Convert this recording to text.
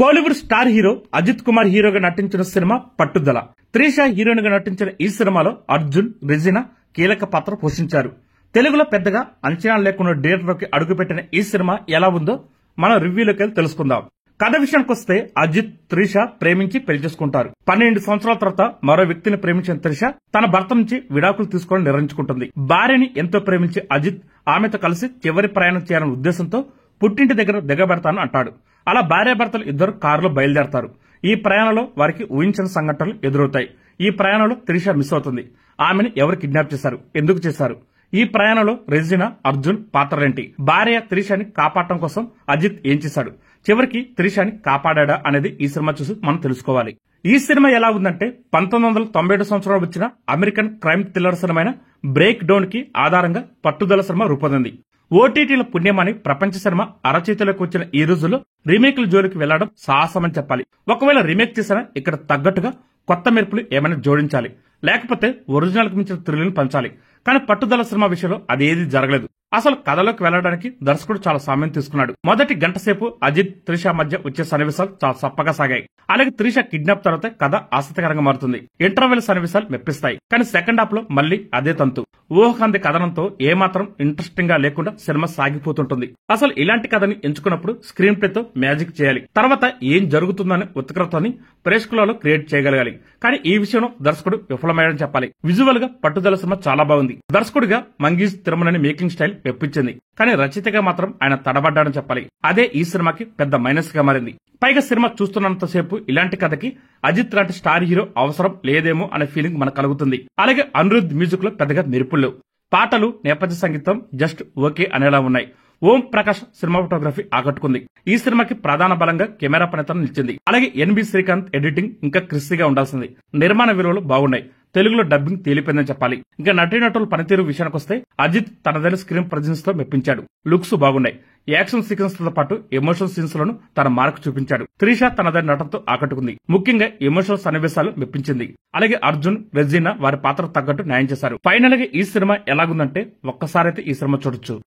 Kollywood star hero Ajit Kumar హీరోగా నటించిన cinema పట్టుదల. త్రిష హీరోయిన్ గా నటించిన ఈ సినిమాలో అర్జున్, రెజినా కీలక పాత్ర పోషించారు. తెలుగులో పెద్దగా అంచనాలు లేకుండా థియేటర్లోకి అడుగుపెట్టిన ఈ సినిమా ఎలా ఉందో మనం రివ్యూలోకి వెళ్ళి తెలుసుకుందాం. కథ విషయానికి వస్తే అజిత్, త్రిష ప్రేమించి పెళ్లి చేసుకుంటారు. 12 సంవత్సరాల తర్వాత మరో వ్యక్తిని ప్రేమించిన త్రిష తన భర్త నుంచి విడాకులు తీసుకోవడం నిర్ణయించుకుంటుంది. భార్యని ఎంతో ప్రేమించే అజిత్ ఆమెతో కలిసి చివరి ప్రయాణం చేయాలనే ఉద్దేశంతో పుట్టింటి దగ్గర దిగబెడతాను అంటాడు. అలా భార్యాభర్తలు ఇద్దరు కారులో బయలుదేరతారు. ఈ ప్రయాణంలో వారికి ఊహించిన సంఘటనలు ఎదురవుతాయి. ఈ ప్రయాణంలో త్రిష మిస్ అవుతుంది. ఆమెను ఎవరు కిడ్నాప్ చేశారు, ఎందుకు చేశారు, ఈ ప్రయాణంలో రెజినా, అర్జున్ పాత్రలేంటి, భార్య త్రిషని కాపాడటం కోసం అజిత్ ఏం చేశాడు, చివరికి త్రిషని కాపాడా అనేది ఈ సినిమా చూసి మనం తెలుసుకోవాలి. ఈ సినిమా ఎలా ఉందంటే 1997 సంవత్సరంలో వచ్చిన American crime thriller cinema break down కి ఆధారంగా పట్టుదల సినిమా రూపొందింది. ఓటీటీల పుణ్యమని ప్రపంచ సినిమా అరచేతిలోకి వచ్చిన ఈ రోజుల్లో రీమేక్ల జోలికి వెళ్లడం సాహసమని చెప్పాలి. ఒకవేళ రీమేక్ చేసినా ఇక్కడ తగ్గట్టుగా కొత్త మెరుపులు ఏమైనా జోడించాలి, లేకపోతే ఒరిజినల్ కి మించిన థ్రిల్ని పంచాలి. కానీ పట్టుదల సినిమా విషయంలో అదేది జరగలేదు. అసలు కథలోకి వెళ్లడానికి దర్శకుడు చాలా సమయం తీసుకున్నాడు. మొదటి గంట సేపు అజిత్, త్రిష మధ్య వచ్చే సన్నివేశాలు చాలా సప్పగా సాగాయి. అలాగే త్రిష కిడ్నాప్ తర్వాత కథ ఆసక్తికరంగా మారుతుంది. ఇంటర్వెల్ సన్నివేశాలు మెప్పిస్తాయి. కానీ సెకండ్ హాఫ్ లో మళ్లీ అదే తంతు. ఊహకంది కథనంతో ఏమాత్రం ఇంట్రెస్టింగ్ గా లేకుండా సినిమా సాగిపోతుంటుంది. అసలు ఇలాంటి కథని ఎంచుకున్నప్పుడు స్క్రీన్ ప్లే తో మ్యాజిక్ చేయాలి. తర్వాత ఏం జరుగుతుందనే ఉత్కంఠని ప్రేక్షకులలో క్రియేట్ చేయగలగాలి. కానీ ఈ విషయంలో దర్శకుడు విఫలమయ్యాడని చెప్పాలి. విజువల్ గా పట్టుదల సినిమా చాలా బాగుంది. దర్శకుడిగా మంగీష్ తిరుమలని మేకింగ్ స్టైల్ మెప్పించింది. కానీ రచయితగా మాత్రం ఆయన తడబడ్డాడని చెప్పాలి. అదే ఈ సినిమాకి పెద్ద మైనస్ గా మారింది. పైగా సినిమా చూస్తున్నంతసేపు ఇలాంటి కథకి అజిత్ లాంటి స్టార్ హీరో అవసరం లేదేమో అనే ఫీలింగ్ మనకు కలుగుతుంది. అలాగే అనిరుద్ మ్యూజిక్ లో పెద్దగా మెరుపులు లేవు. పాటలు, నేపథ్య సంగీతం జస్ట్ ఓకే అనేలా ఉన్నాయి. ఓం ప్రకాష్ సినిమాటోగ్రఫీ ఆకట్టుకుంది. ఈ సినిమాకి ప్రధాన బలంగా కెమెరా పనితనం నిలిచింది. అలాగే ఎన్బి శ్రీకాంత్ ఎడిటింగ్ ఇంకా క్రిస్పీగా ఉండాల్సింది. నిర్మాణ విలువలు బాగున్నాయి. తెలుగులో డబ్బింగ్ తేలిపోయిందని చెప్పాలి. ఇంకా నటీనటుల పనితీరు విషయానికి వస్తే అజిత్ తనదైన స్క్రీన్ ప్రజెన్స్ తో మెప్పించాడు. లుక్స్ బాగున్నాయి. యాక్షన్ సీక్వెన్స్ తో పాటు ఎమోషనల్ సీన్స్ లోను తన మార్కు చూపించాడు. త్రిష తనదైన నటనతో ఆకట్టుకుంది. ముఖ్యంగా ఎమోషనల్ సన్నివేశాలు మెప్పించింది. అలాగే అర్జున్, రెజినా వారి పాత్రకు తగ్గట్టు న్యాయం చేశారు. ఫైనల్ గా ఈ సినిమా ఎలాగుందంటే ఒక్కసారైతే ఈ సినిమా చూడొచ్చు.